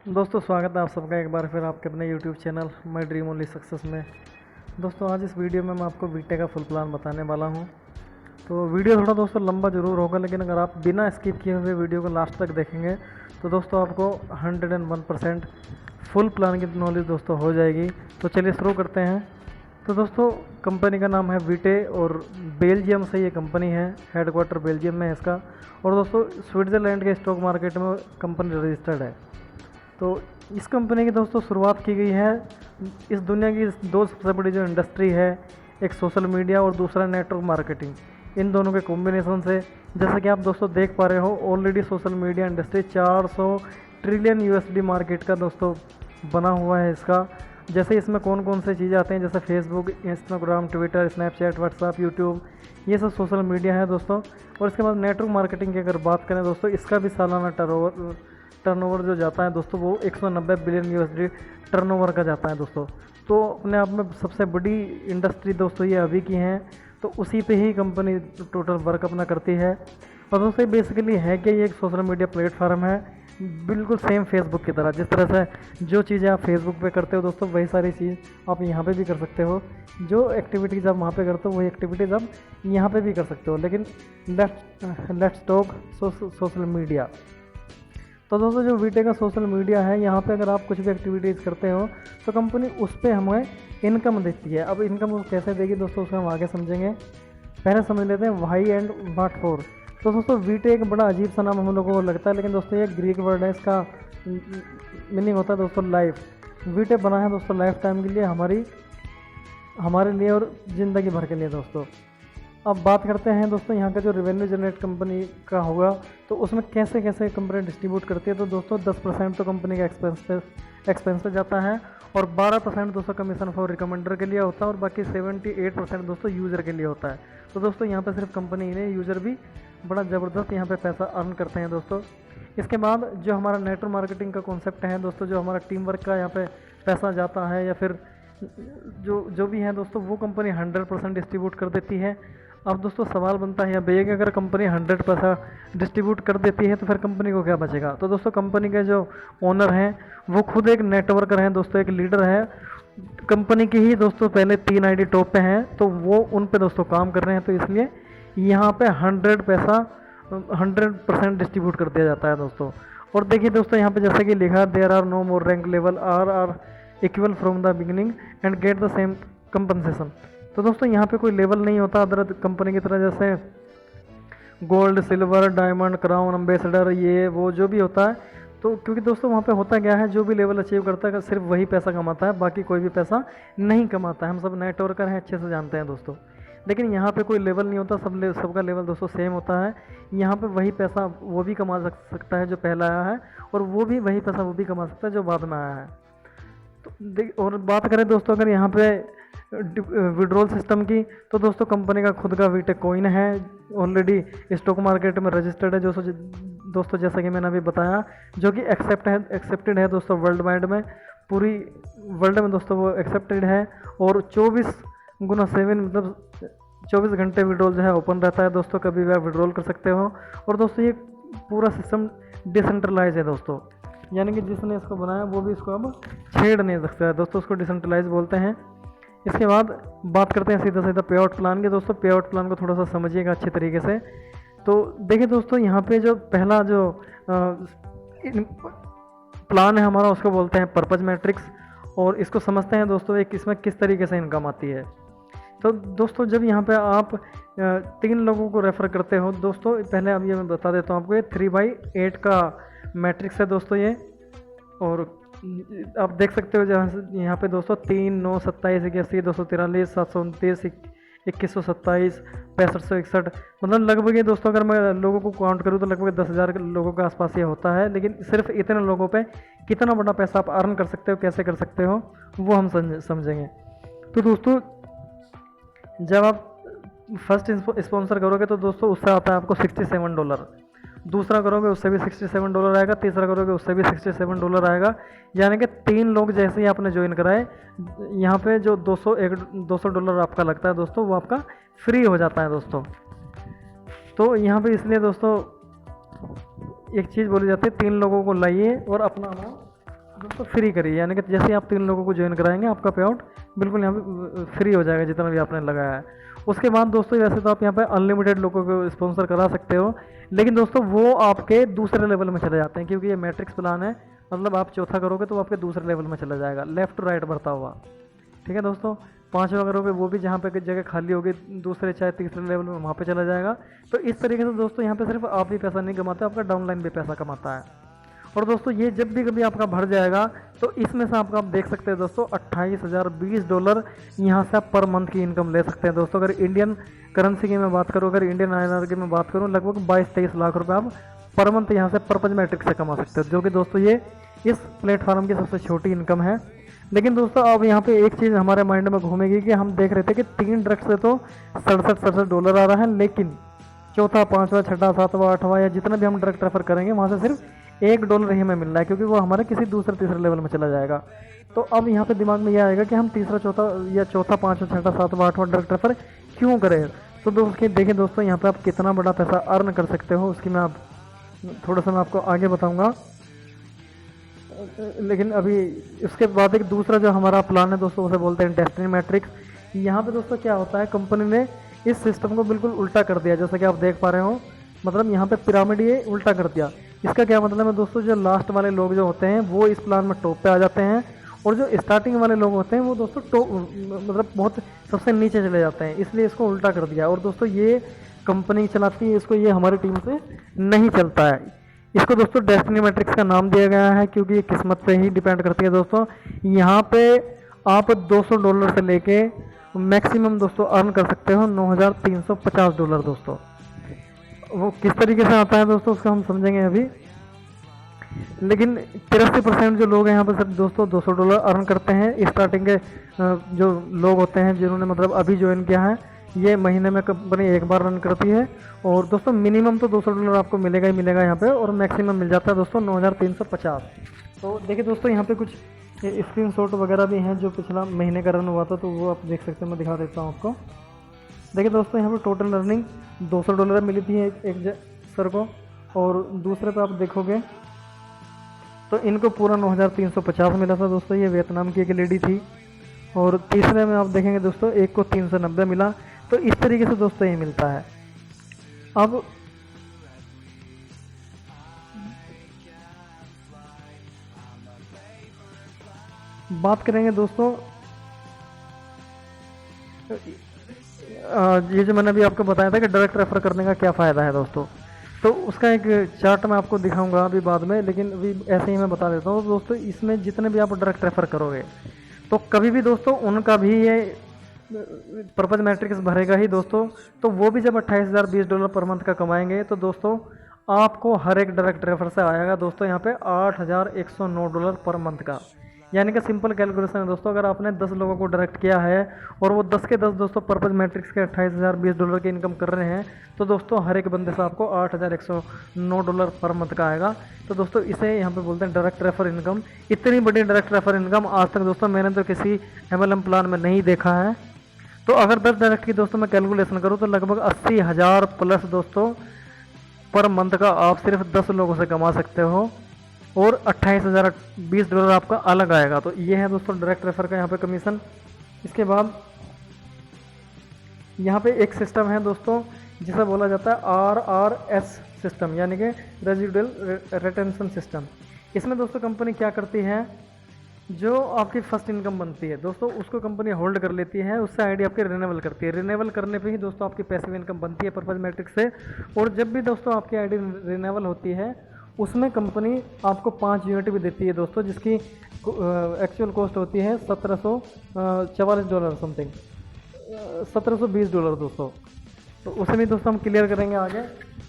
दोस्तों स्वागत है आप सबका एक बार फिर आपके अपने YouTube channel my dream only success में। दोस्तों आज इस वीडियो में मैं आपको वीटे का फुल प्लान बताने वाला हूं। तो वीडियो थोड़ा दोस्तों लंबा ज़रूर होगा, लेकिन अगर आप बिना स्किप किए हुए वीडियो को लास्ट तक देखेंगे तो दोस्तों आपको 101% फुल प्लान की नॉलेज दोस्तों हो जाएगी। तो चलिए शुरू करते हैं। तो दोस्तों कंपनी का नाम है वीटे और बेल्जियम से ये कंपनी है, हेडक्वार्टर बेल्जियम में है इसका। और दोस्तों स्विट्ज़रलैंड के स्टॉक मार्केट में कंपनी रजिस्टर्ड है। तो इस कंपनी की दोस्तों शुरुआत की गई है। इस दुनिया की दो सबसे बड़ी जो इंडस्ट्री है, एक सोशल मीडिया और दूसरा नेटवर्क मार्केटिंग, इन दोनों के कॉम्बिनेशन से जैसे कि आप दोस्तों देख पा रहे हो already social media industry 400 trillion USD market का दोस्तों बना हुआ है इसका। जैसे इसमें कौन कौन से चीज़ें आते हैं, जैसे Facebook, Instagram, Twitter, Snapchat, WhatsApp, YouTube, ये सब सोशल मीडिया है दोस्तों। और इसके बाद नेटवर्क मार्केटिंग की अगर बात करें दोस्तों, इसका भी सालाना टर्नओवर जो जाता है दोस्तों वो 190 बिलियन यूएसडी टर्नओवर का जाता है दोस्तों। तो अपने आप में सबसे बड़ी इंडस्ट्री दोस्तों ये अभी की हैं। तो उसी पे ही कंपनी टोटल वर्क अपना करती है। और दोस्तों बेसिकली है कि ये एक सोशल मीडिया प्लेटफॉर्म है, बिल्कुल सेम फेसबुक की तरह। जिस तरह से जो चीज़ें आप फेसबुक पे करते हो दोस्तों, वही सारी चीज़ आप यहाँ पे भी कर सकते हो। जो एक्टिविटीज़ आप वहाँ पे करते हो वही एक्टिविटीज़ आप यहाँ पे भी कर सकते हो। लेकिन लेट्स टॉक सोशल मीडिया। तो दोस्तों जो वीटे का सोशल मीडिया है, यहाँ पे अगर आप कुछ भी एक्टिविटीज़ करते हो तो कंपनी उस पर हमें इनकम देती है। अब इनकम वो कैसे देगी दोस्तों, उसको हम आगे समझेंगे। पहले समझ लेते हैं वाई एंड व्हाट फॉर। तो दोस्तों वीटे एक बड़ा अजीब सा नाम हम लोगों को लगता है, लेकिन दोस्तों ये ग्रीक वर्ड है, इसका मीनिंग होता है दोस्तों लाइफ। वीटे बना है दोस्तों लाइफ टाइम के लिए, हमारे लिए और ज़िंदगी भर के लिए दोस्तों। अब बात करते हैं दोस्तों यहाँ का जो रेवेन्यू जनरेट कंपनी का होगा, तो उसमें कैसे कैसे कंपनी डिस्ट्रीब्यूट करती है। तो दोस्तों 10% तो कंपनी का एक्सपेंस पे जाता है और 12% दोस्तों कमीशन फॉर रिकमेंडर के लिए होता है और बाकी 78% दोस्तों यूज़र के लिए होता है। तो दोस्तों यहाँ पे सिर्फ कंपनी ही नहीं, यूज़र भी बड़ा ज़बरदस्त यहाँ पे पैसा अर्न करते हैं दोस्तों। इसके बाद जो हमारा नेटवर्क मार्केटिंग का कॉन्सेप्ट है दोस्तों, जो हमारा टीम वर्क का यहाँ पे पैसा जाता है या फिर जो भी है दोस्तों, वो कंपनी 100% डिस्ट्रीब्यूट कर देती है। अब दोस्तों सवाल बनता है भैया कि अगर कंपनी 100 पैसा डिस्ट्रीब्यूट कर देती है तो फिर कंपनी को क्या बचेगा। तो दोस्तों कंपनी के जो ओनर हैं वो खुद एक नेटवर्कर हैं दोस्तों, एक लीडर है कंपनी की ही दोस्तों। पहले 3 आईडी टॉप पे हैं, तो वो उन पे दोस्तों काम कर रहे हैं। तो इसलिए यहाँ पे 100% डिस्ट्रीब्यूट कर दिया जाता है दोस्तों। और देखिए दोस्तों यहाँ पे जैसे कि लिखा, there are no more rank level are equal from the beginning and get the same compensation. तो दोस्तों यहाँ पे कोई लेवल नहीं होता अदर कंपनी की तरह, जैसे gold, silver, diamond, crown, ambassador, ये वो जो भी होता है। तो क्योंकि दोस्तों वहाँ पे होता क्या है, जो भी लेवल अचीव करता है सिर्फ वही पैसा कमाता है, बाकी कोई भी पैसा नहीं कमाता है। हम सब नेटवर्कर हैं, अच्छे से जानते हैं दोस्तों। लेकिन यहाँ पे कोई लेवल नहीं होता, सबका लेवल दोस्तों सेम होता है। यहाँ पे वही पैसा वो भी कमा सकता है जो पहला आया है, और वो भी वही पैसा वो भी कमा सकता है जो बाद में आया है। तो और बात करें दोस्तों अगर यहाँ पे विड्रॉल सिस्टम की, तो दोस्तों कंपनी का खुद का वीटे कॉइन है, ऑलरेडी स्टॉक मार्केट में रजिस्टर्ड है दोस्तों, जैसा कि मैंने अभी बताया, जो कि एक्सेप्टेड है दोस्तों वर्ल्ड वाइड में, पूरी वर्ल्ड में दोस्तों वो एक्सेप्टेड है। और 24x7 मतलब 24 घंटे विड्रॉल जो है ओपन रहता है दोस्तों, कभी भी आप विड्रॉल कर सकते हो। और दोस्तों ये पूरा सिस्टम डिसेंट्रलाइज है दोस्तों, यानी कि जिसने इसको बनाया वो भी इसको अब छेड़ नहीं सकता है दोस्तों, उसको डिसेंट्रलाइज बोलते हैं। इसके बाद बात करते हैं सीधा सीधा पे आउट प्लान के दोस्तों। पे आउट प्लान को थोड़ा सा समझिएगा अच्छे तरीके से। तो देखिए दोस्तों यहाँ पे जो पहला जो प्लान है हमारा, उसको बोलते हैं पर्पज मैट्रिक्स। और इसको समझते हैं दोस्तों एक इसमें किस तरीके से इनकम आती है। तो दोस्तों जब यहाँ पे आप 3 लोगों को रेफ़र करते हो दोस्तों, पहले अब ये मैं बता देता हूँ आपको, ये 3/8 का मैट्रिक्स है दोस्तों ये। और आप देख सकते हो जहाँ यहाँ पे दोस्तों 3, 9, 27, 81, 243, 729, 2127, 6561, मतलब लगभग ये दोस्तों अगर मैं लोगों को काउंट करूँ तो लगभग 10,000 लोगों के आसपास ये होता है। लेकिन सिर्फ इतने लोगों पे कितना बड़ा पैसा आप अर्न कर सकते हो, कैसे कर सकते हो, वो हम समझेंगे। तो दोस्तों जब आप फर्स्ट स्पॉन्सर करोगे तो दोस्तों उससे आता है आपको $67, दूसरा करोगे उससे भी $67 आएगा, तीसरा करोगे उससे भी $67 आएगा। यानी कि 3 लोग जैसे ही आपने ज्वाइन कराए, यहाँ पे जो $200 आपका लगता है दोस्तों, वो आपका फ्री हो जाता है दोस्तों। तो यहाँ पे इसलिए दोस्तों एक चीज़ बोली जाती है, 3 लोगों को लाइए और अपना अमाउंट दोस्तों फ्री करिए, यानी कि जैसे ही आप 3 लोगों को ज्वाइन कराएंगे आपका पे आउट बिल्कुल यहाँ पे फ्री हो जाएगा जितना भी आपने लगाया है। उसके बाद दोस्तों वैसे तो आप यहाँ पे अनलिमिटेड लोगों को स्पॉन्सर करा सकते हो, लेकिन दोस्तों वो आपके दूसरे लेवल में चले जाते हैं, क्योंकि ये मैट्रिक्स प्लान है, मतलब आप चौथा करोगे तो आपके दूसरे लेवल में चला जाएगा, लेफ्ट टू राइट बढ़ता हुआ। ठीक है दोस्तों, 5वां करोगे वो भी जहाँ पे जगह खाली होगी दूसरे चाहे तीसरे लेवल में वहाँ पे चला जाएगा। तो इस तरीके से दोस्तों यहाँ पे सिर्फ आप ही पैसा नहीं कमाते, आपका डाउनलाइन भी पैसा कमाता है। और दोस्तों ये जब भी कभी आपका भर जाएगा तो इसमें से आपका आप देख सकते हैं दोस्तों $28,020 यहाँ से आप पर मंथ की इनकम ले सकते हैं दोस्तों। अगर इंडियन करेंसी की मैं बात करूँ, अगर इंडियन INR की मैं बात करूँ, लगभग 22-23 लाख रुपए आप पर मंथ यहाँ से पर्पज मैट्रिक्स से कमा सकते हो, जो कि दोस्तों ये इस प्लेटफॉर्म की सबसे छोटी इनकम है। लेकिन दोस्तों अब यहाँ पे एक चीज़ हमारे माइंड में घूमेगी कि हम देख रहे थे कि 3 डायरेक्ट से तो $67 आ रहा है, लेकिन चौथा, 5वां, 6वां, 7वां, 8वां या जितना भी हम डायरेक्ट रेफर करेंगे वहाँ से सिर्फ $1 ही हमें मिल रहा है, क्योंकि वो हमारे किसी दूसरे तीसरे लेवल में चला जाएगा। तो अब यहाँ पे दिमाग में यह आएगा कि हम तीसरा, चौथा या चौथा, 5वां, 6वां, 7वां, 8वां डायरेक्ट रेफर क्यों करें। तो दोस्तों देखें दोस्तों यहाँ पे आप कितना बड़ा पैसा अर्न कर सकते हो, उसकी मैं आप थोड़ा सा मैं आपको आगे बताऊँगा। लेकिन अभी इसके बाद एक दूसरा जो हमारा प्लान है दोस्तों उसे बोलते हैं डेस्टिनी मैट्रिक्स। यहाँ पे दोस्तों क्या होता है, कंपनी ने इस सिस्टम को बिल्कुल उल्टा कर दिया, जैसा कि आप देख पा रहे हो, मतलब यहाँ पे पिरामिड ये उल्टा कर दिया। इसका क्या मतलब है दोस्तों, जो लास्ट वाले लोग जो होते हैं वो इस प्लान में टॉप पे आ जाते हैं, और जो स्टार्टिंग वाले लोग होते हैं वो दोस्तों मतलब बहुत सबसे नीचे चले जाते हैं, इसलिए इसको उल्टा कर दिया। और दोस्तों ये कंपनी चलाती है इसको, ये हमारी टीम से नहीं चलता है। इसको दोस्तों डेस्टिनी मैट्रिक्स का नाम दिया गया है क्योंकि ये किस्मत पे ही डिपेंड करती है दोस्तों। यहाँ पे आप $200 से लेके मैक्सिमम दोस्तों अर्न कर सकते हो $9,350 दोस्तों। वो किस तरीके से आता है दोस्तों उसका हम समझेंगे अभी, लेकिन 83% जो लोग हैं यहाँ पर सिर्फ दोस्तों $200 अर्न करते हैं। स्टार्टिंग के जो लोग होते हैं जिन्होंने मतलब अभी ज्वाइन किया है, ये महीने में कंपनी एक बार रन करती है, और दोस्तों मिनिमम तो $200 आपको मिलेगा ही मिलेगा यहाँ पे, और मैक्सिमम मिल जाता है दोस्तों 9,350। तो देखिए दोस्तों यहाँ पे कुछ स्क्रीनशॉट वगैरह भी हैं जो पिछला महीने का रन हुआ था, तो वो आप देख सकते हैं, मैं दिखा देता हूँ आपको। देखिए दोस्तों यहाँ पे टोटल अर्निंग $200 मिली थी एक सर को, और दूसरे पे आप देखोगे तो इनको पूरा 9,350 मिला था दोस्तों। ये वियतनाम की एक लेडी थी, और तीसरे में आप देखेंगे दोस्तों एक को 390 मिला। तो इस तरीके से दोस्तों ये मिलता है। अब बात करेंगे दोस्तों, ये जो मैंने अभी आपको बताया था कि डायरेक्ट रेफर करने का क्या फ़ायदा है दोस्तों, तो उसका एक चार्ट मैं आपको दिखाऊंगा अभी बाद में, लेकिन अभी ऐसे ही मैं बता देता हूँ दोस्तों। इसमें जितने भी आप डायरेक्ट रेफर करोगे तो कभी भी दोस्तों उनका भी ये पर्पज मैट्रिक्स भरेगा ही दोस्तों। तो वो भी जब $28,020 पर मंथ का कमाएंगे तो दोस्तों आपको हर एक डायरेक्ट रेफर से आएगा दोस्तों यहाँ पे $8,109 पर मंथ का। यानी कि सिंपल कैलकुलेशन है दोस्तों, अगर आपने 10 लोगों को डायरेक्ट किया है और वो 10 के 10 दोस्तों पर्पज मैट्रिक्स के $28,020 की इनकम कर रहे हैं, तो दोस्तों हर एक बंदे से आपको $8,109 पर मंथ का आएगा। तो दोस्तों इसे यहाँ पे बोलते हैं डायरेक्ट रेफर इनकम। इतनी बड़ी डायरेक्ट रेफर इनकम आज तक दोस्तों मैंने तो किसी MLM प्लान में नहीं देखा है। तो अगर 10 डायरेक्ट की दोस्तों मैं कैलकुलेशन करूँ तो लगभग 80,000 प्लस दोस्तों पर मंथ का आप सिर्फ 10 लोगों से कमा सकते हो, और $28,020 आपका अलग आएगा। तो ये है दोस्तों डायरेक्ट रेफर का यहाँ पे कमीशन। इसके बाद यहाँ पे एक सिस्टम है दोस्तों जिसे बोला जाता है RRS सिस्टम, यानी कि रेजिडुअल रिटेंशन सिस्टम। इसमें दोस्तों कंपनी क्या करती है, जो आपकी फर्स्ट इनकम बनती है दोस्तों उसको कंपनी होल्ड कर लेती है, उससे आईडी आपकी रिन्यूअल करती है। रिन्यूअल करने पे ही दोस्तों आपकी पैसिव इनकम बनती है पर्पज मैट्रिक्स से। और जब भी दोस्तों आपकी आईडी रिन्यूअल होती है उसमें कंपनी आपको 5 यूनिट भी देती है दोस्तों, जिसकी एक्चुअल कॉस्ट होती है $1,744 समथिंग, $1,720 दोस्तों। तो उसे भी दोस्तों हम क्लियर करेंगे आगे।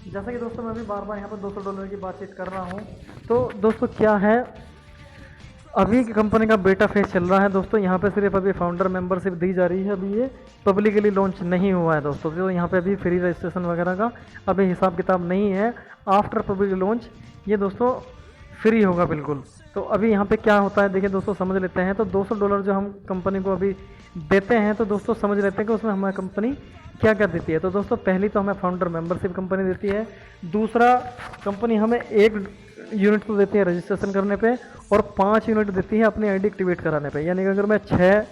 जैसा कि दोस्तों मैं भी बार बार यहाँ पर $200 की बातचीत कर रहा हूँ, तो दोस्तों क्या है, अभी कंपनी का बेटा फेज चल रहा है दोस्तों। यहाँ पे सिर्फ अभी फाउंडर मेंबरशिप दी जा रही है, अभी ये पब्लिकली लॉन्च नहीं हुआ है दोस्तों। तो यहाँ पे अभी फ्री रजिस्ट्रेशन वगैरह का अभी हिसाब किताब नहीं है। आफ्टर पब्लिक लॉन्च ये दोस्तों फ्री होगा बिल्कुल। तो अभी यहाँ पे क्या होता है देखिए दोस्तों, समझ लेते हैं। तो $200 जो हम कंपनी को अभी देते हैं, तो दोस्तों समझ लेते हैं कि उसमें हमारी कंपनी क्या क्या देती है। तो दोस्तों पहली तो हमें फाउंडर मेंबरशिप कंपनी देती है। दूसरा, कंपनी हमें एक यूनिट तो देती है रजिस्ट्रेशन करने पे और 5 यूनिट देती है अपनी आईडी एक्टिवेट कराने पे। यानी कि अगर मैं 6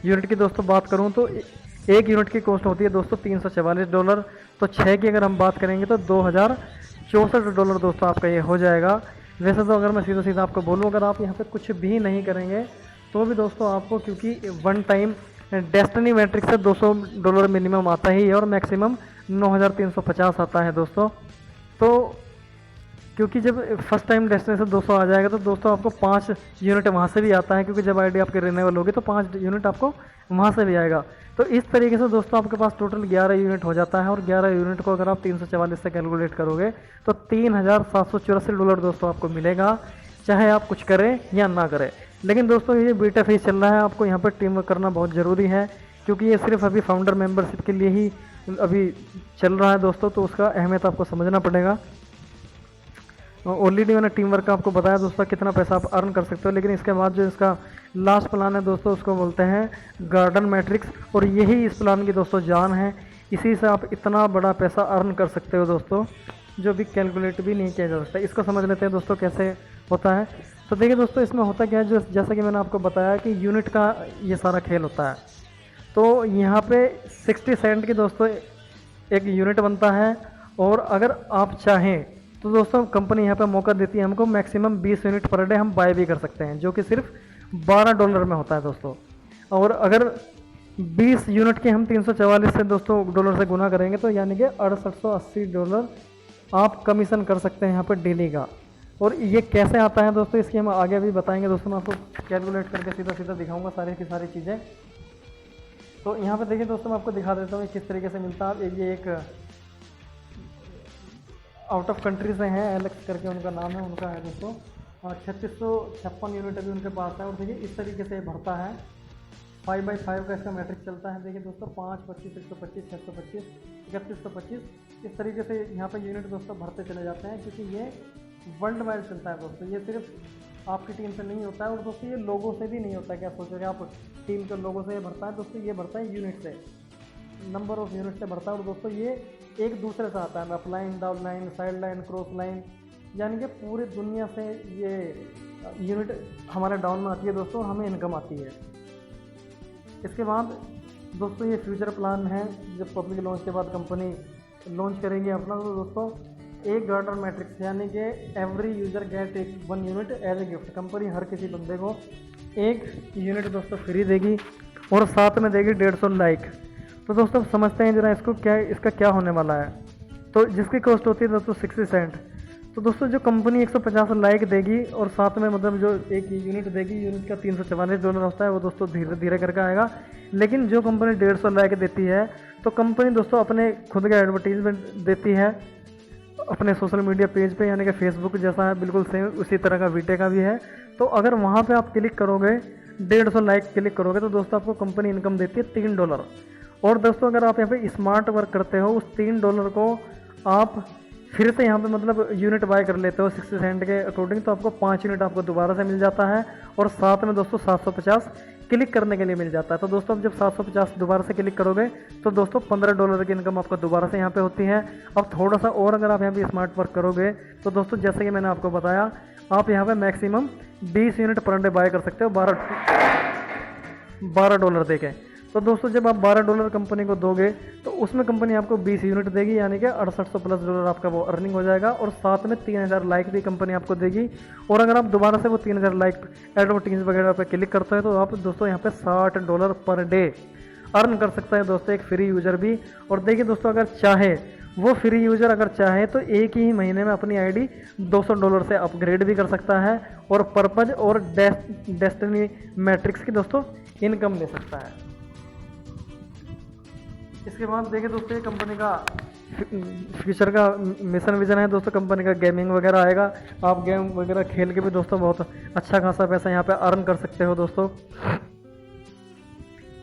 यूनिट की दोस्तों बात करूं तो एक यूनिट की कॉस्ट होती है दोस्तों $344। तो 6 की अगर हम बात करेंगे तो $2064 दोस्तों आपका ये हो जाएगा। वैसे तो अगर मैं सीधा सीधा आपको बोलूँ, अगर आप यहाँ पे कुछ भी नहीं करेंगे तो भी दोस्तों आपको, क्योंकि वन टाइम डेस्टिनी मैट्रिक्स से $200 मिनिमम आता ही है और मैक्सिमम 9350 आता है दोस्तों। तो क्योंकि जब फर्स्ट टाइम डेस्टिनेशन 200 आ जाएगा तो दोस्तों आपको 5 यूनिट वहाँ से भी आता है, क्योंकि जब आईडी आपके रिन्यूअल होगी तो 5 यूनिट आपको वहाँ से भी आएगा। तो इस तरीके से दोस्तों आपके पास टोटल 11 यूनिट हो जाता है और 11 यूनिट को अगर आप 344 से कैलकुलेट करोगे तो $3784 दोस्तों आपको मिलेगा, चाहे आप कुछ करें या ना करें। लेकिन दोस्तों ये बीटा फेज चल रहा है, आपको यहाँ पर टीम वर्क करना बहुत ज़रूरी है, क्योंकि ये सिर्फ अभी फाउंडर मेंबरशिप के लिए ही अभी चल रहा है दोस्तों, तो उसका अहमियत आपको समझना पड़ेगा। ऑलरेडी मैंने टीम वर्क का आपको बताया दोस्तों कितना पैसा आप अर्न कर सकते हो, लेकिन इसके बाद जो इसका लास्ट प्लान है दोस्तों उसको बोलते हैं गार्डन मैट्रिक्स, और यही इस प्लान की दोस्तों जान है। इसी से आप इतना बड़ा पैसा अर्न कर सकते हो दोस्तों, जो भी कैलकुलेट भी नहीं किया जा सकता। इसको समझ लेते हैं दोस्तों कैसे होता है। तो देखिए दोस्तों इसमें होता क्या है, जो जैसा कि मैंने आपको बताया कि यूनिट का ये सारा खेल होता है। तो यहाँ पे 60 सेंट की दोस्तों एक यूनिट बनता है, और अगर आप चाहें तो दोस्तों कंपनी यहाँ पे मौका देती है हमको, मैक्सिमम 20 यूनिट पर डे हम बाय भी कर सकते हैं, जो कि सिर्फ $12 में होता है दोस्तों। और अगर 20 यूनिट के हम 344 से दोस्तों डॉलर से गुना करेंगे तो यानी कि $6880 आप कमीशन कर सकते हैं यहाँ पर डेली का। और ये कैसे आता है दोस्तों इसकी हम आगे भी बताएंगे दोस्तों, मैं आपको कैलकुलेट करके सीधा सीधा दिखाऊंगा सारी की सारी चीज़ें। तो यहाँ पे देखिए दोस्तों मैं आपको दिखा देता हूँ किस तरीके से मिलता है। ये एक आउट ऑफ कंट्री से हैं, एलेक्स करके उनका नाम है, उनका है दोस्तों 3656 यूनिट अभी उनके पास है। और देखिए इस तरीके से भरता है, 5x5 का इसका मैट्रिक्स चलता है। देखिए दोस्तों 5, 25, 125, 625, 3125 इस तरीके से यहाँ पे यूनिट दोस्तों भरते चले जाते हैं, क्योंकि ये वर्ल्ड वाइड चलता है दोस्तों। ये सिर्फ आपकी टीम से नहीं होता है, और दोस्तों ये लोगों से भी नहीं होता है। क्या सोचोगे आप टीम के लोगों से ये भरता है दोस्तों, ये भरता है यूनिट से, नंबर ऑफ यूनिट से भरता है। और दोस्तों ये एक दूसरे से आता है, up line, down line, side line, cross line, यानी कि पूरी दुनिया से ये यूनिट हमारे डाउन में आती है दोस्तों, हमें इनकम आती है। इसके बाद दोस्तों ये फ्यूचर प्लान है, जब पब्लिक लॉन्च के बाद कंपनी लॉन्च करेगी अपना, तो दोस्तों एक गार्डन मैट्रिक्स यानी कि every user get 1 unit as a gift. Company हर किसी बंदे को 1 यूनिट दोस्तों फ्री देगी और साथ में देगी 150 लाइक। तो दोस्तों समझते हैं जरा इसको, क्या इसका क्या होने वाला है। तो जिसकी कॉस्ट होती है दोस्तों 60 सेंट। तो दोस्तों जो कंपनी 150 लाइक देगी और साथ में मतलब जो एक यूनिट देगी, यूनिट का $344 होता है, वो दोस्तों धीरे धीरे करके आएगा। लेकिन जो कंपनी 150 लाइक देती है तो कंपनी दोस्तों अपने खुद का एडवर्टीजमेंट देती है अपने सोशल मीडिया पेज पे, यानी कि फेसबुक जैसा है बिल्कुल सेम उसी तरह का वीटे का भी है। तो अगर वहाँ पे आप क्लिक करोगे, 150 लाइक क्लिक करोगे, तो दोस्तों आपको कंपनी इनकम देती है $3। और दोस्तों अगर आप यहाँ पे स्मार्ट वर्क करते हो, उस $3 को आप फिर से यहाँ पे मतलब यूनिट बाय कर लेते हो 60 सेंट के अकॉर्डिंग, तो आपको 5 यूनिट आपको दोबारा से मिल जाता है। और साथ में दोस्तों 750 क्लिक करने के लिए मिल जाता है। तो दोस्तों अब जब 750 दोबारा से क्लिक करोगे तो दोस्तों $15 की इनकम आपको दोबारा से यहाँ पे होती है। अब थोड़ा सा और अगर आप यहाँ पे स्मार्ट वर्क करोगे तो दोस्तों जैसे कि मैंने आपको बताया, आप यहाँ पे maximum 20 unit per day buy कर सकते हो $12 दे के। तो दोस्तों जब आप $12 कंपनी को दोगे तो उसमें कंपनी आपको 20 यूनिट देगी, यानी कि $6800+ आपका वो अर्निंग हो जाएगा। और साथ में 3000 लाइक भी कंपनी आपको देगी। और अगर आप दोबारा से वो 3000 लाइक एडवर्टीज वगैरह पे क्लिक करते हैं तो आप दोस्तों यहाँ पे $60 पर डे अर्न कर सकता है दोस्तों एक फ्री यूज़र भी। और देखिए दोस्तों अगर चाहे वो फ्री यूज़र अगर चाहे तो एक ही महीने में अपनी आईडी $200 से अपग्रेड भी कर सकता है और पर्पज और डेस्टिनी मैट्रिक्स की दोस्तों इनकम ले सकता है। इसके बाद देखिए दोस्तों ये कंपनी का फ्यूचर का मिशन विजन है दोस्तों। कंपनी का गेमिंग वगैरह आएगा, आप गेम वगैरह खेल के भी दोस्तों बहुत अच्छा खासा पैसा यहाँ पे अर्न कर सकते हो दोस्तों।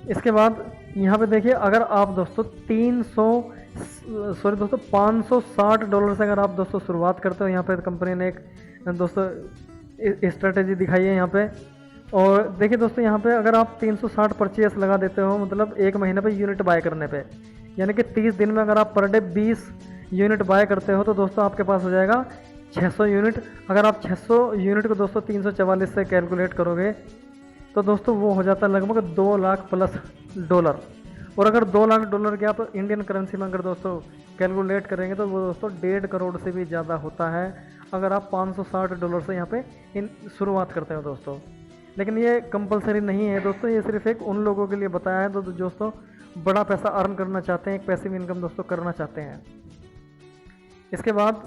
इसके बाद यहाँ पे देखिए अगर आप दोस्तों $560 से अगर आप दोस्तों शुरुआत करते हो, यहाँ पे कंपनी ने एक दोस्तों स्ट्रेटेजी दिखाई है यहाँ पे। और देखिए दोस्तों यहाँ पे अगर आप 360 परचेस लगा देते हो, मतलब एक महीने पे यूनिट बाय करने पे, यानी कि 30 दिन में अगर आप पर डे 20 यूनिट बाय करते हो तो दोस्तों आपके पास हो जाएगा 600 यूनिट। अगर आप 600 यूनिट को दोस्तों 344 से कैलकुलेट करोगे तो दोस्तों वो हो जाता है लगभग 2 लाख प्लस डॉलर। और अगर 2 लाख डॉलर के आप इंडियन करेंसी में अगर दोस्तों कैलकुलेट करेंगे तो वो दोस्तों 1.5 करोड़ से भी ज़्यादा होता है अगर आप $560 से यहाँ पे इन शुरुआत करते हो दोस्तों। लेकिन ये कंपलसरी नहीं है दोस्तों, ये सिर्फ एक उन लोगों के लिए बताया है तो दोस्तों बड़ा पैसा अर्न करना चाहते हैं, एक पैसिव इनकम दोस्तों करना चाहते हैं। इसके बाद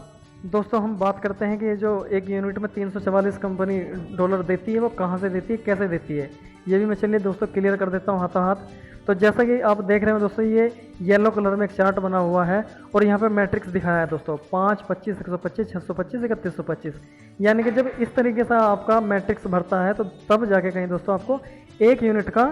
दोस्तों हम बात करते हैं कि ये जो एक यूनिट में 344 कंपनी डॉलर देती है वो कहाँ से देती है, कैसे देती है, ये भी मैं चलिए दोस्तों क्लियर कर देता हूँ हाथों हाथ। तो जैसा कि आप देख रहे हो दोस्तों, ये येलो कलर में एक चार्ट बना हुआ है और यहाँ पे मैट्रिक्स दिखाया है दोस्तों 5, 25, 125, 625, 3125। यानी कि जब इस तरीके से आपका मैट्रिक्स भरता है तो तब जाके कहीं दोस्तों आपको एक यूनिट का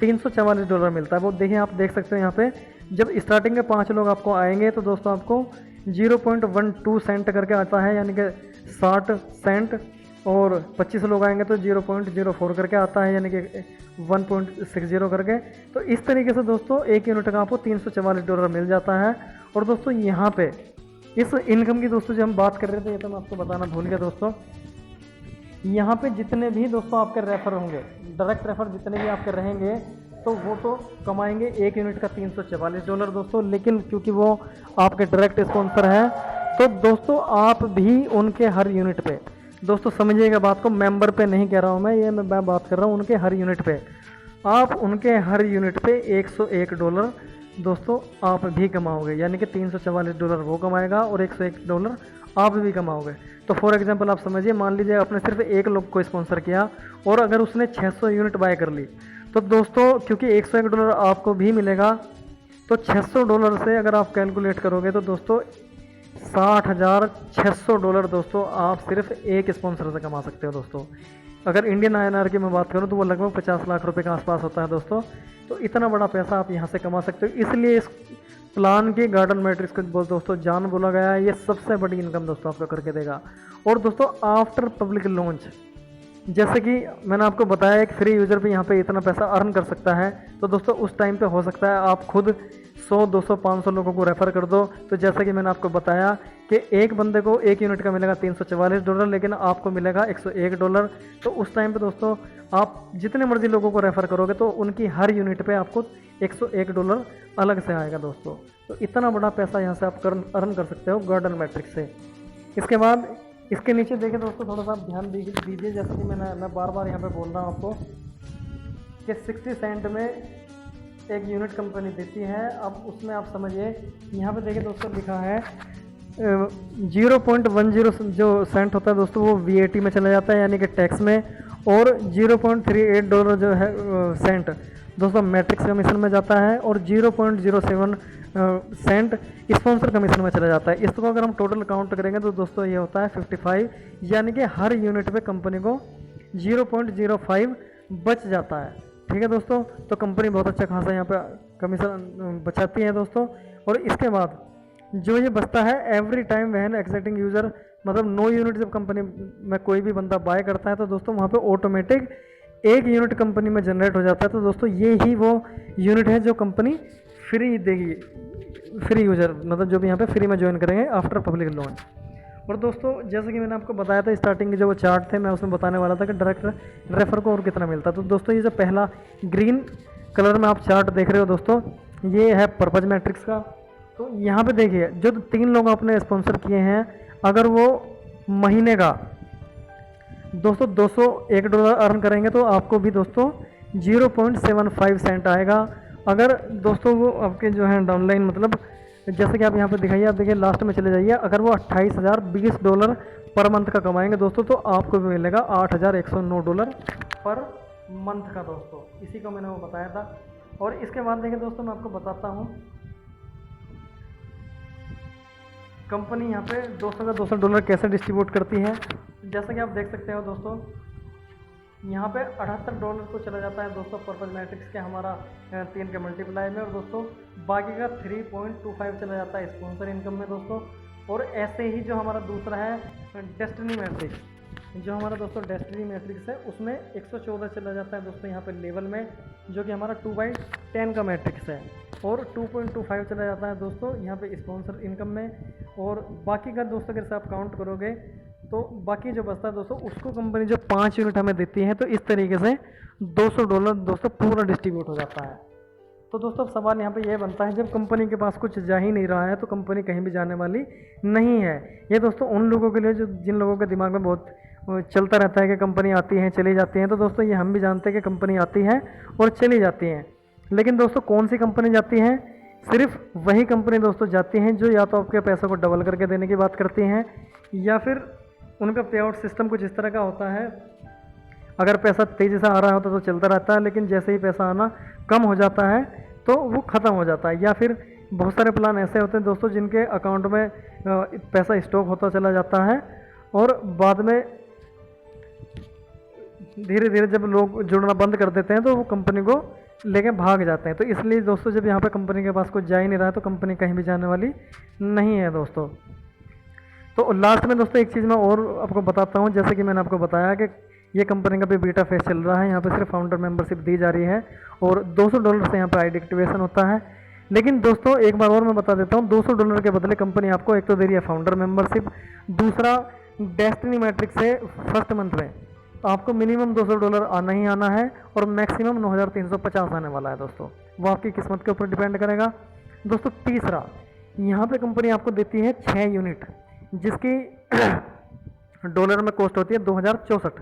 $344 मिलता है। वो देखिए, आप देख सकते हो यहाँ पे जब स्टार्टिंग के 5 लोग आपको आएंगे तो दोस्तों आपको 0.12 सेंट करके आता है, यानी कि 60 सेंट। और 25 लोग आएंगे तो 0.04 करके आता है, यानी कि 1.60 करके। तो इस तरीके से दोस्तों एक यूनिट का आपको $344 मिल जाता है। और दोस्तों यहाँ पे इस इनकम की दोस्तों जो हम बात कर रहे थे, ये तो मैं आपको बताना भूल गया दोस्तों, यहाँ पे जितने भी दोस्तों आपके रेफर होंगे, डायरेक्ट रेफर जितने भी आपके रहेंगे तो वो तो कमाएंगे एक यूनिट का $344 दोस्तों। लेकिन क्योंकि वो आपके डायरेक्ट स्पॉन्सर हैं तो दोस्तों आप भी उनके हर यूनिट पे, दोस्तों समझिएगा बात को, मेंबर पे नहीं कह रहा हूँ मैं बात कर रहा हूँ उनके हर यूनिट पे। आप उनके हर यूनिट पे $101 दोस्तों आप भी कमाओगे, यानी कि $344 वो कमाएगा और $101 आप भी कमाओगे। तो फॉर एग्जांपल आप समझिए, मान लीजिए आपने सिर्फ एक लोग को स्पॉन्सर किया और अगर उसने 600 यूनिट बाय कर ली तो दोस्तों क्योंकि $101 आपको भी मिलेगा, तो $600 से अगर आप कैलकुलेट करोगे तो दोस्तों $60,600 दोस्तों आप सिर्फ एक स्पॉन्सर से कमा सकते हो दोस्तों। अगर इंडियन INR की मैं बात करूं तो वो लगभग 50 लाख रुपए के आसपास होता है दोस्तों। तो इतना बड़ा पैसा आप यहां से कमा सकते हो, इसलिए इस प्लान के गार्डन मैट्रिक्स को दोस्तों जान बोला गया है। ये सबसे बड़ी इनकम दोस्तों आपको करके देगा। और दोस्तों आफ्टर पब्लिक लॉन्च, जैसे कि मैंने आपको बताया एक फ्री यूज़र भी यहाँ पे इतना पैसा अर्न कर सकता है, तो दोस्तों उस टाइम पे हो सकता है आप खुद 100, 200, 500 लोगों को रेफ़र कर दो। तो जैसे कि मैंने आपको बताया कि एक बंदे को एक यूनिट का मिलेगा $344, लेकिन आपको मिलेगा $101। तो उस टाइम पे दोस्तों आप जितने मर्जी लोगों को रेफ़र करोगे तो उनकी हर यूनिट पे आपको $101 अलग से आएगा दोस्तों। तो इतना बड़ा पैसा यहाँ से आप अर्न कर सकते हो गार्डन मैट्रिक्स से। इसके बाद इसके नीचे देखिए दोस्तों, थोड़ा सा ध्यान दीजिए, जैसे कि मैं बार बार यहाँ पे बोल रहा हूँ आपको कि 60 सेंट में एक यूनिट कंपनी देती है। अब उसमें आप समझिए, यहाँ पे देखिए दोस्तों लिखा है 0.10 जो सेंट होता है दोस्तों वो VAT में चला जाता है, यानी कि टैक्स में। और $0.38 जो है सेंट दोस्तों मैट्रिक्स कमीशन में जाता है। और 0.07 सेंट स्पॉन्सर कमीशन में चला जाता है। इसको अगर हम टोटल काउंट करेंगे तो दोस्तों ये होता है 55, यानी कि हर यूनिट पे कंपनी को 0.05 बच जाता है। ठीक है दोस्तों, तो कंपनी बहुत अच्छा खासा यहाँ पे कमीशन बचाती है दोस्तों। और इसके बाद जो ये बचता है एवरी टाइम वहन एक्साइटिंग यूज़र, मतलब 9 यूनिट जब कंपनी में कोई भी बंदा बाय करता है तो दोस्तों वहाँ पे ऑटोमेटिक एक यूनिट कंपनी में जनरेट हो जाता है। तो दोस्तों ये ही वो यूनिट है जो कंपनी फ्री देगी, फ्री यूज़र, मतलब जो भी यहाँ पे फ्री में ज्वाइन करेंगे आफ्टर पब्लिक लॉन्च। और दोस्तों जैसे कि मैंने आपको बताया था स्टार्टिंग के जो वो चार्ट थे, मैं उसमें बताने वाला था कि डायरेक्ट रेफर को और कितना मिलता। तो दोस्तों ये जो पहला ग्रीन कलर में आप चार्ट देख रहे हो दोस्तों, ये है पर्पज मैट्रिक्स का। तो यहाँ पे देखिए जो 3 लोग आपने स्पॉन्सर किए हैं, अगर वो महीने का दोस्तों $201 अर्न करेंगे तो आपको भी दोस्तों 0.75 सेंट आएगा। अगर दोस्तों वो आपके जो है डाउनलाइन, मतलब जैसे कि आप यहाँ पे दिखाइए, आप देखिए लास्ट में चले जाइए, अगर वो $28,020 पर मंथ का कमाएंगे दोस्तों तो आपको भी मिलेगा $8,109 पर मंथ का दोस्तों। इसी को मैंने वो बताया था। और इसके बाद देखिए दोस्तों मैं आपको बताता हूँ कंपनी यहाँ पे $200 कैसे डिस्ट्रीब्यूट करती है। जैसा कि आप देख सकते हो दोस्तों, यहाँ पे $78 को चला जाता है दोस्तों पर्पज मैट्रिक्स के हमारा 3 के मल्टीप्लाई में। और दोस्तों बाकी का 3.25 चला जाता है स्पॉन्सर इनकम में दोस्तों। और ऐसे ही जो हमारा दूसरा है डेस्टिनी मैट्रिक्स, जो हमारा दोस्तों डेस्टिनी मैट्रिक्स है, उसमें 114 चला जाता है दोस्तों यहाँ पे लेवल में, जो कि हमारा 2/10 का मैट्रिक्स है। और 2.25 चला जाता है दोस्तों यहाँ पे स्पॉन्सर इनकम में। और बाकी का दोस्तों अगर आप काउंट करोगे तो बाकी जो बचता है दोस्तों उसको कंपनी जो 5 यूनिट हमें देती है, तो इस तरीके से $200 दोस्तों पूरा डिस्ट्रीब्यूट हो जाता है। तो दोस्तों सवाल यहाँ पे ये बनता है, जब कंपनी के पास कुछ जा ही नहीं रहा है तो कंपनी कहीं भी जाने वाली नहीं है। ये दोस्तों उन लोगों के लिए जो जिन लोगों के दिमाग में बहुत चलता रहता है कि कंपनी आती है चली जाती है, तो दोस्तों ये हम भी जानते हैं कि कंपनी आती है और चली जाती है। लेकिन दोस्तों कौन सी कंपनी जाती है? सिर्फ वही कंपनी दोस्तों जाती हैं जो या तो आपके पैसों को डबल करके देने की बात करती हैं, या फिर उनका पे आउट सिस्टम कुछ इस तरह का होता है, अगर पैसा तेज़ी से आ रहा होता तो चलता रहता है, लेकिन जैसे ही पैसा आना कम हो जाता है तो वो ख़त्म हो जाता है। या फिर बहुत सारे प्लान ऐसे होते हैं दोस्तों जिनके अकाउंट में पैसा स्टॉक होता चला जाता है और बाद में धीरे धीरे जब लोग जुड़ना बंद कर देते हैं तो वो कंपनी को लेके भाग जाते हैं। तो इसलिए दोस्तों जब यहाँ पे कंपनी के पास कुछ जा ही नहीं रहा है तो कंपनी कहीं भी जाने वाली नहीं है दोस्तों। तो लास्ट में दोस्तों एक चीज़ मैं और आपको बताता हूँ, जैसे कि मैंने आपको बताया कि ये कंपनी का भी बीटा फेज चल रहा है, यहाँ पे सिर्फ फाउंडर मेंबरशिप दी जा रही है और $200 से यहाँ पे आईडी एक्टिवेशन होता है। लेकिन दोस्तों एक बार और मैं बता देता हूँ, $200 के बदले कंपनी आपको एक तो दे रही है फाउंडर मेंबरशिप, दूसरा डेस्टिनी मैट्रिक्स से फर्स्ट मंथ में आपको मिनिमम $200 आना ही आना है और मैक्सिमम 9350 आने वाला है दोस्तों, वो आपकी किस्मत के ऊपर डिपेंड करेगा दोस्तों। तीसरा, यहाँ पे कंपनी आपको देती है 6 यूनिट जिसकी डॉलर में कॉस्ट होती है 2064,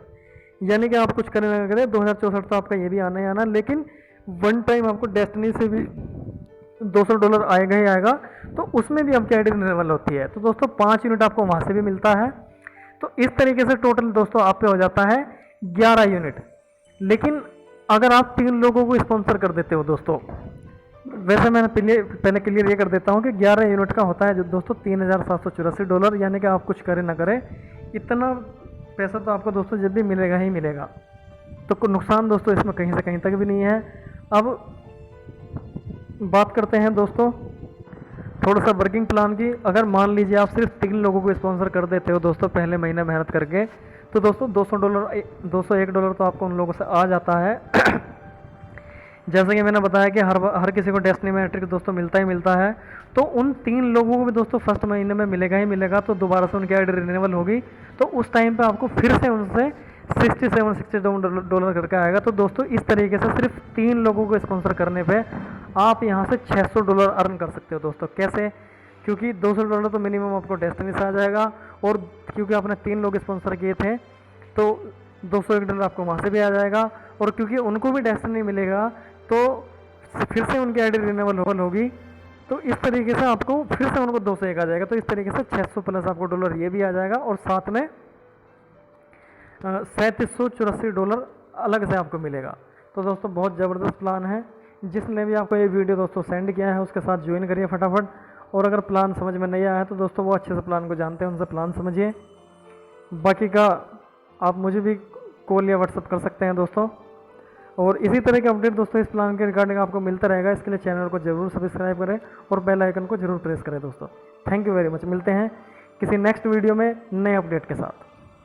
यानी कि आप कुछ करें ना करें 2064 तो आपका ये भी आना ही आना, लेकिन वन टाइम आपको डेस्टिनी से भी $200 आएगा ही आएगा, तो उसमें भी आपकी आईडी रिन्यूएबल होती है। तो दोस्तों 5 यूनिट आपको वहाँ से भी मिलता है। तो इस तरीके से टोटल दोस्तों आप पे हो जाता है 11 यूनिट। लेकिन अगर आप 3 लोगों को स्पॉन्सर कर देते हो दोस्तों, वैसे मैंने पहले क्लियर ये कर देता हूँ कि 11 यूनिट का होता है जो दोस्तों $3784, यानी कि आप कुछ करें ना करें इतना पैसा तो आपको दोस्तों जब भी मिलेगा ही मिलेगा। तो कोई नुकसान दोस्तों इसमें कहीं से कहीं तक भी नहीं है। अब बात करते हैं दोस्तों थोड़ा सा वर्किंग प्लान की। अगर मान लीजिए आप सिर्फ 3 लोगों को स्पॉन्सर कर देते हो दोस्तों पहले महीने मेहनत करके, तो दोस्तों $201 तो आपको उन लोगों से आ जाता है। जैसे कि मैंने बताया कि हर किसी को डेस्टिनी मैट्रिक्स दोस्तों मिलता ही मिलता है, तो उन 3 लोगों को भी दोस्तों फर्स्ट महीने में मिलेगा ही मिलेगा। तो दोबारा से उनकी आईडी रिन्यूएबल होगी तो उस टाइम पे आपको फिर से उनसे $67-62 करके आएगा। तो दोस्तों इस तरीके से सिर्फ 3 लोगों को स्पॉन्सर करने पे आप यहाँ से $600 अर्न कर सकते हो दोस्तों। कैसे? क्योंकि $200 तो मिनिमम आपको डेस्टिनी से आ जाएगा, और क्योंकि आपने 3 लोग स्पॉन्सर किए थे तो $201 आपको वहाँ से भी आ जाएगा, और क्योंकि उनको भी डेस्टिनी मिलेगा तो फिर से उनकी आईडी रिन्यूएबल होगी। तो इस तरीके से आपको फिर से उनको 201 आ जाएगा। तो इस तरीके से 600 प्लस आपको डॉलर ये भी आ जाएगा, और साथ में $3784 अलग से आपको मिलेगा। तो दोस्तों बहुत ज़बरदस्त प्लान है। जिसने भी आपको ये वीडियो दोस्तों सेंड किया है उसके साथ ज्वाइन करिए फटाफट। और अगर प्लान समझ में नहीं आया है तो दोस्तों वो अच्छे से प्लान को जानते हैं, उनसे प्लान समझिए। बाकी का आप मुझे भी कॉल या व्हाट्सअप कर सकते हैं दोस्तों। और इसी तरह के अपडेट दोस्तों इस प्लान के रिगार्डिंग आपको मिलता रहेगा। इसके लिए चैनल को जरूर सब्सक्राइब करें और बेल आइकन को जरूर प्रेस करें दोस्तों। Thank you very much. मिलते हैं किसी नेक्स्ट वीडियो में नए अपडेट के साथ।